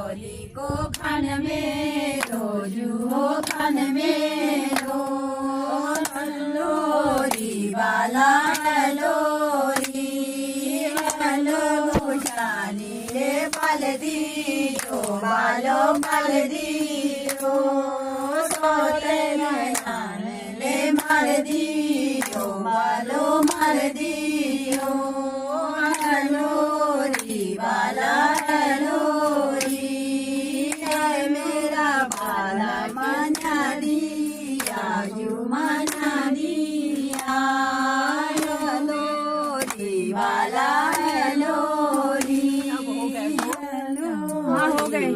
लोरी को खान में जूहो खान में लोरी वाला लोरी भूषानी रे पाल दी बालो पाल दी सोते ले मार दी बालो मार दी लोरी वाला लोरी मेरा बाला मना दिया यू मना दिया लोरी वाला लोरी हो गए